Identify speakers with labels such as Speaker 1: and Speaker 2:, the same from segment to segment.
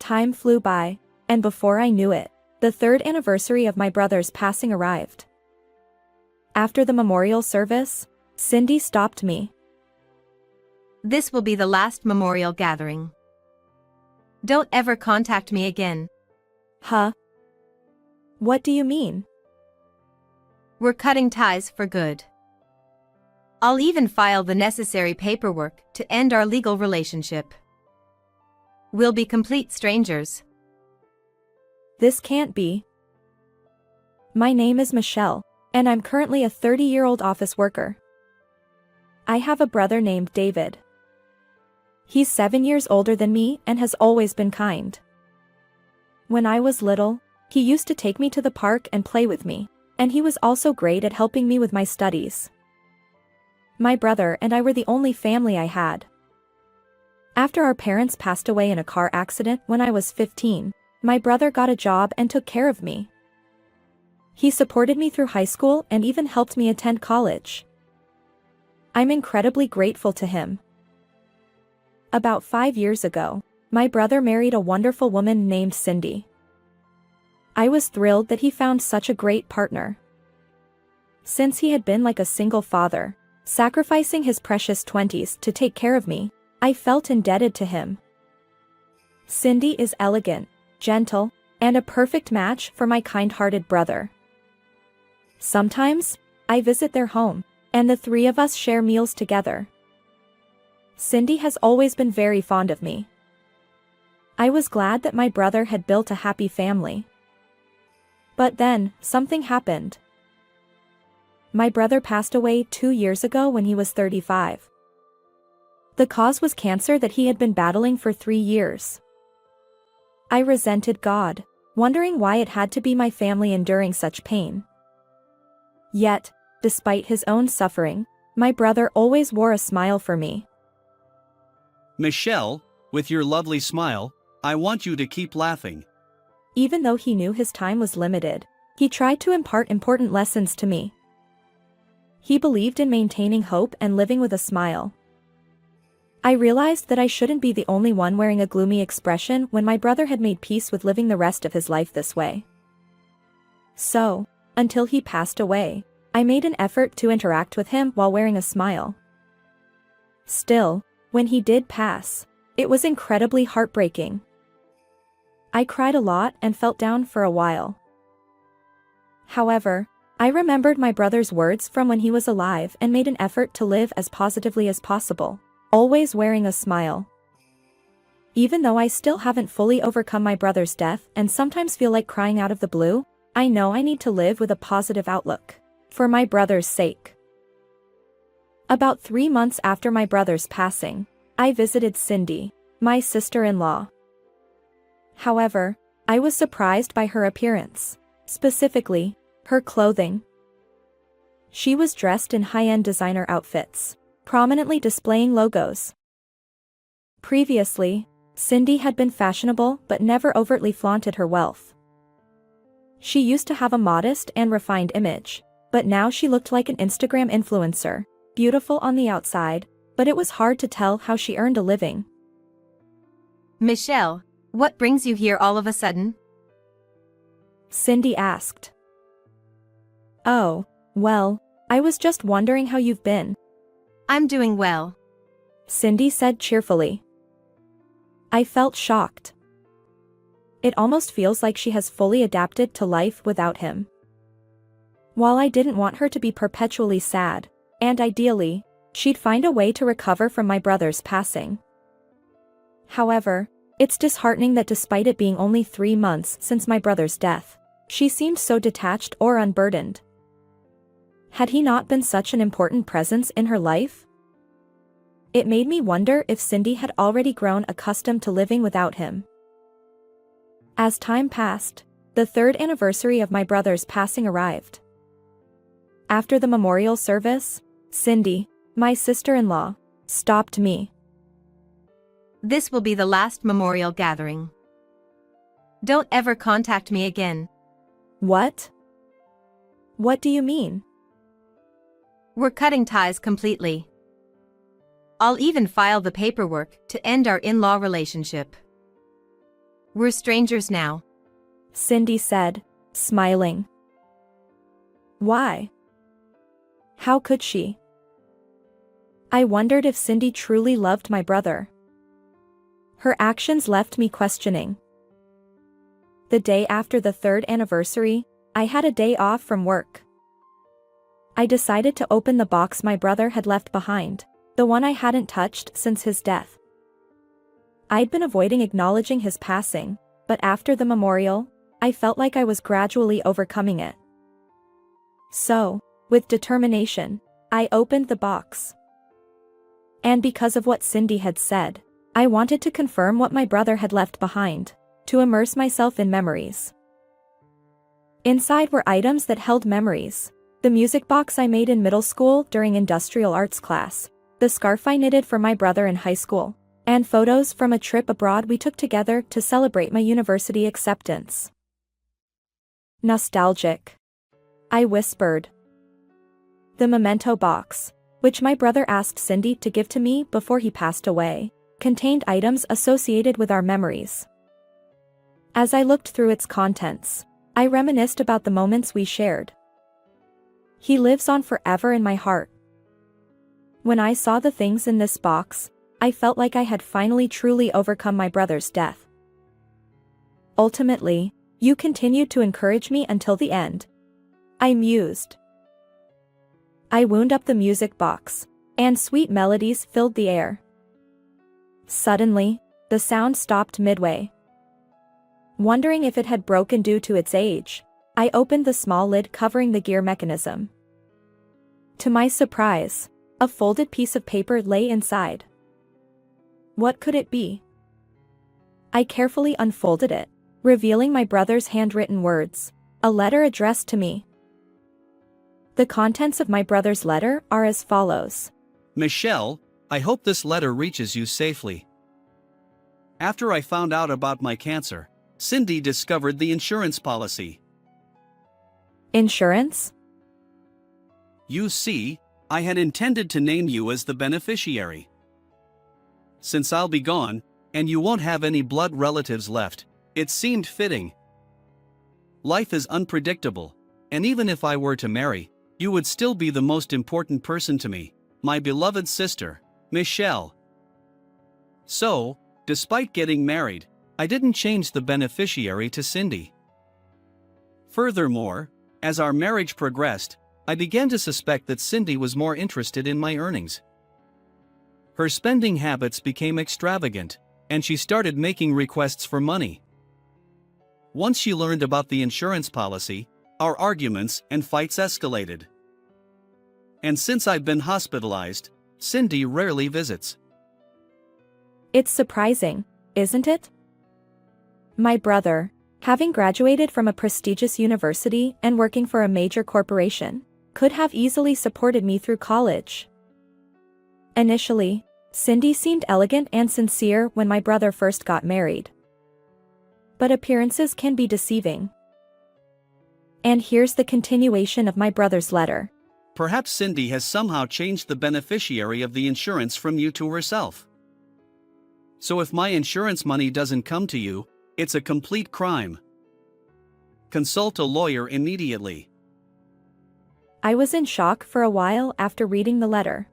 Speaker 1: Time flew by, and before I knew it, the third anniversary of my brother's passing arrived. After the memorial service, Cindy stopped me.
Speaker 2: This will be the last memorial gathering. Don't ever contact me again.
Speaker 1: Huh? What do you mean?
Speaker 2: We're cutting ties for good. I'll even file the necessary paperwork to end our legal relationship. We'll be complete strangers.
Speaker 1: This can't be. My name is Michelle, and I'm currently a 30-year-old office worker. I have a brother named David. He's 7 years older than me and has always been kind. When I was little, he used to take me to the park and play with me, and he was also great at helping me with my studies. My brother and I were the only family I had. After our parents passed away in a car accident when I was 15, my brother got a job and took care of me. He supported me through high school and even helped me attend college. I'm incredibly grateful to him. About 5 years ago, my brother married a wonderful woman named Cindy. I was thrilled that he found such a great partner. Since he had been like a single father, sacrificing his precious 20s to take care of me, I felt indebted to him. Cindy is elegant, gentle, and a perfect match for my kind-hearted brother. Sometimes, I visit their home, and the three of us share meals together. Cindy has always been very fond of me. I was glad that my brother had built a happy family. But then, something happened. My brother passed away 2 years ago when he was 35. The cause was cancer that he had been battling for 3 years. I resented God, wondering why it had to be my family enduring such pain. Yet, despite his own suffering, my brother always wore a smile for me.
Speaker 3: Michelle, with your lovely smile, I want you to keep laughing.
Speaker 1: Even though he knew his time was limited, he tried to impart important lessons to me. He believed in maintaining hope and living with a smile. I realized that I shouldn't be the only one wearing a gloomy expression when my brother had made peace with living the rest of his life this way. So, until he passed away, I made an effort to interact with him while wearing a smile. Still, when he did pass, it was incredibly heartbreaking. I cried a lot and felt down for a while. However, I remembered my brother's words from when he was alive and made an effort to live as positively as possible, always wearing a smile. Even though I still haven't fully overcome my brother's death and sometimes feel like crying out of the blue, I know I need to live with a positive outlook, for my brother's sake. About 3 months after my brother's passing, I visited Cindy, my sister-in-law. However, I was surprised by her appearance, specifically, her clothing. She was dressed in high-end designer outfits, prominently displaying logos. Previously, Cindy had been fashionable but never overtly flaunted her wealth. She used to have a modest and refined image, but now she looked like an Instagram influencer, beautiful on the outside, but it was hard to tell how she earned a living.
Speaker 2: Michelle, what brings you here all of a sudden?
Speaker 1: Cindy asked. Oh, well, I was just wondering how you've been.
Speaker 2: I'm doing well,
Speaker 1: Cindy said cheerfully. I felt shocked. It almost feels like she has fully adapted to life without him. While I didn't want her to be perpetually sad, and ideally, she'd find a way to recover from my brother's passing. However, it's disheartening that despite it being only 3 months since my brother's death, she seemed so detached or unburdened. Had he not been such an important presence in her life? It made me wonder if Cindy had already grown accustomed to living without him. As time passed, the third anniversary of my brother's passing arrived. After the memorial service, Cindy, my sister-in-law, stopped me.
Speaker 2: This will be the last memorial gathering. Don't ever contact me again.
Speaker 1: What? What do you mean?
Speaker 2: We're cutting ties completely. I'll even file the paperwork to end our in-law relationship. We're strangers now.
Speaker 1: Cindy said, smiling. Why? How could she? I wondered if Cindy truly loved my brother. Her actions left me questioning. The day after the 3rd anniversary, I had a day off from work. I decided to open the box my brother had left behind, the one I hadn't touched since his death. I'd been avoiding acknowledging his passing, but after the memorial, I felt like I was gradually overcoming it. So, with determination, I opened the box. And because of what Cindy had said, I wanted to confirm what my brother had left behind, to immerse myself in memories. Inside were items that held memories: the music box I made in middle school during industrial arts class, the scarf I knitted for my brother in high school, and photos from a trip abroad we took together to celebrate my university acceptance. Nostalgic, I whispered. The memento box, which my brother asked Cindy to give to me before he passed away, contained items associated with our memories. As I looked through its contents, I reminisced about the moments we shared. He lives on forever in my heart. When I saw the things in this box, I felt like I had finally truly overcome my brother's death. Ultimately, you continued to encourage me until the end, I mused. I wound up the music box, and sweet melodies filled the air. Suddenly, the sound stopped midway. Wondering if it had broken due to its age, I opened the small lid covering the gear mechanism. To my surprise, a folded piece of paper lay inside. What could it be? I carefully unfolded it, revealing my brother's handwritten words, a letter addressed to me. The contents of my brother's letter are as follows.
Speaker 3: Michelle, I hope this letter reaches you safely. After I found out about my cancer, Cindy discovered the insurance policy.
Speaker 1: Insurance?
Speaker 3: You see, I had intended to name you as the beneficiary. Since I'll be gone, and you won't have any blood relatives left, it seemed fitting. Life is unpredictable, and even if I were to marry, you would still be the most important person to me, my beloved sister, Michelle. So, despite getting married, I didn't change the beneficiary to Cindy. Furthermore, as our marriage progressed, I began to suspect that Cindy was more interested in my earnings. Her spending habits became extravagant, and she started making requests for money. Once she learned about the insurance policy, our arguments and fights escalated. And since I've been hospitalized, Cindy rarely visits.
Speaker 1: It's surprising, isn't it? My brother, having graduated from a prestigious university and working for a major corporation, could have easily supported me through college. Initially, Cindy seemed elegant and sincere when my brother first got married. But appearances can be deceiving. And here's the continuation of my brother's letter.
Speaker 3: Perhaps Cindy has somehow changed the beneficiary of the insurance from you to herself. So if my insurance money doesn't come to you, it's a complete crime. Consult a lawyer immediately.
Speaker 1: I was in shock for a while after reading the letter.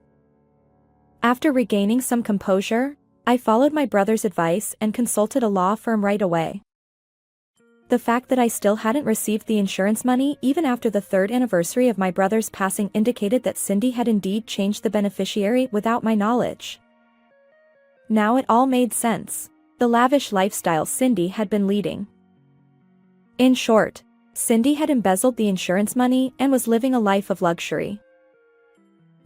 Speaker 1: After regaining some composure, I followed my brother's advice and consulted a law firm right away. The fact that I still hadn't received the insurance money even after the 3rd anniversary of my brother's passing indicated that Cindy had indeed changed the beneficiary without my knowledge. Now it all made sense. The lavish lifestyle Cindy had been leading. In short, Cindy had embezzled the insurance money and was living a life of luxury.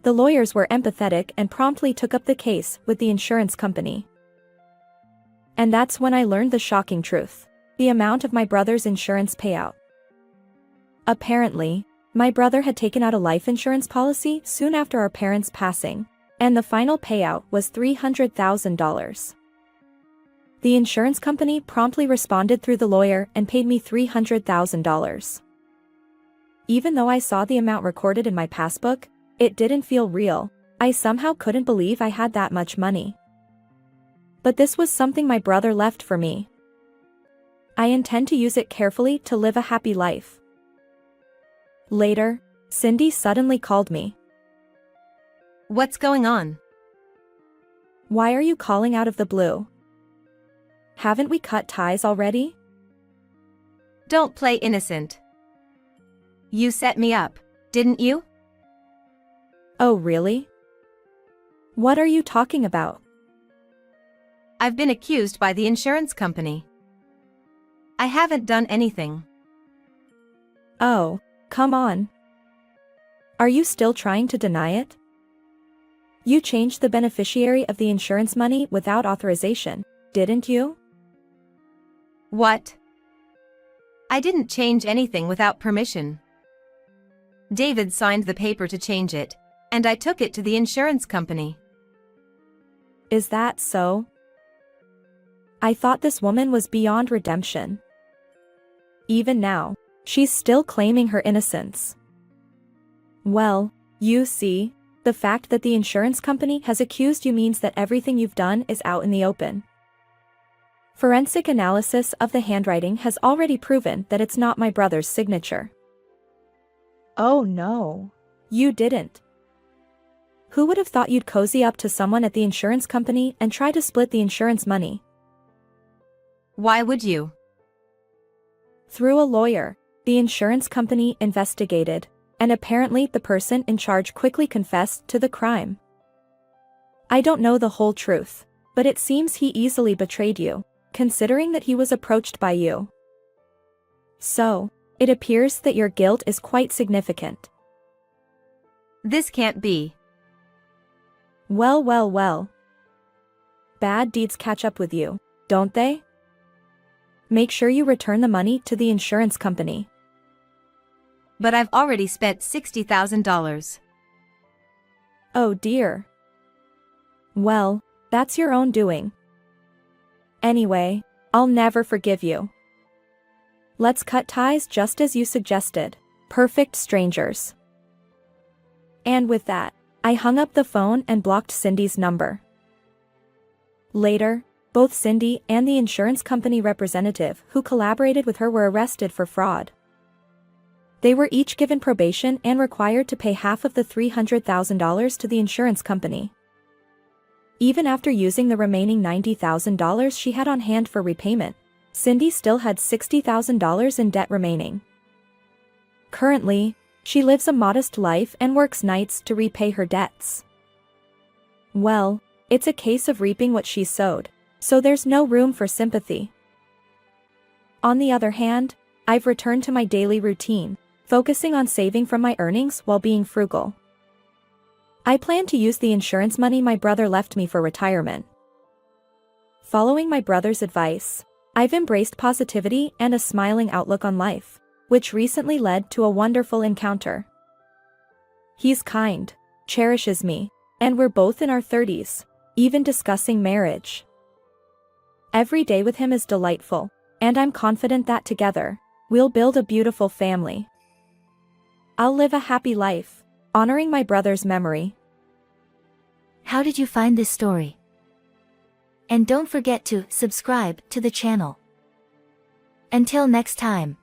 Speaker 1: The lawyers were empathetic and promptly took up the case with the insurance company. And that's when I learned the shocking truth: the amount of my brother's insurance payout. Apparently, my brother had taken out a life insurance policy soon after our parents' passing, and the final payout was $300,000. The insurance company promptly responded through the lawyer and paid me $300,000. Even though I saw the amount recorded in my passbook, it didn't feel real. I somehow couldn't believe I had that much money. But this was something my brother left for me. I intend to use it carefully to live a happy life. Later, Cindy suddenly called me.
Speaker 2: What's going on?
Speaker 1: Why are you calling out of the blue? Haven't we cut ties already?
Speaker 2: Don't play innocent. You set me up, didn't you?
Speaker 1: Oh, really? What are you talking about?
Speaker 2: I've been accused by the insurance company. I haven't done anything.
Speaker 1: Oh, come on. Are you still trying to deny it? You changed the beneficiary of the insurance money without authorization, didn't you?
Speaker 2: What? I didn't change anything without permission. David signed the paper to change it, and I took it to the insurance company.
Speaker 1: Is that so? I thought this woman was beyond redemption. Even now, she's still claiming her innocence. Well, you see, the fact that the insurance company has accused you means that everything you've done is out in the open. Forensic analysis of the handwriting has already proven that it's not my brother's signature. Oh no. You didn't. Who would have thought you'd cozy up to someone at the insurance company and try to split the insurance money?
Speaker 2: Why would you?
Speaker 1: Through a lawyer, the insurance company investigated, and apparently the person in charge quickly confessed to the crime. I don't know the whole truth, but it seems he easily betrayed you, considering that he was approached by you. So, it appears that your guilt is quite significant.
Speaker 2: This can't be.
Speaker 1: Well, well, well. Bad deeds catch up with you, don't they? Make sure you return the money to the insurance company.
Speaker 2: But I've already spent $60,000.
Speaker 1: Oh dear. Well, that's your own doing. Anyway, I'll never forgive you. Let's cut ties just as you suggested. Perfect strangers. And with that, I hung up the phone and blocked Cindy's number. Later, both Cindy and the insurance company representative who collaborated with her were arrested for fraud. They were each given probation and required to pay half of the $300,000 to the insurance company. Even after using the remaining $90,000 she had on hand for repayment, Cindy still had $60,000 in debt remaining. Currently, she lives a modest life and works nights to repay her debts. Well, it's a case of reaping what she sowed, so there's no room for sympathy. On the other hand, I've returned to my daily routine, focusing on saving from my earnings while being frugal. I plan to use the insurance money my brother left me for retirement. Following my brother's advice, I've embraced positivity and a smiling outlook on life, which recently led to a wonderful encounter. He's kind, cherishes me, and we're both in our 30s, even discussing marriage. Every day with him is delightful, and I'm confident that together, we'll build a beautiful family. I'll live a happy life, honoring my brother's memory.
Speaker 4: How did you find this story? And don't forget to subscribe to the channel. Until next time.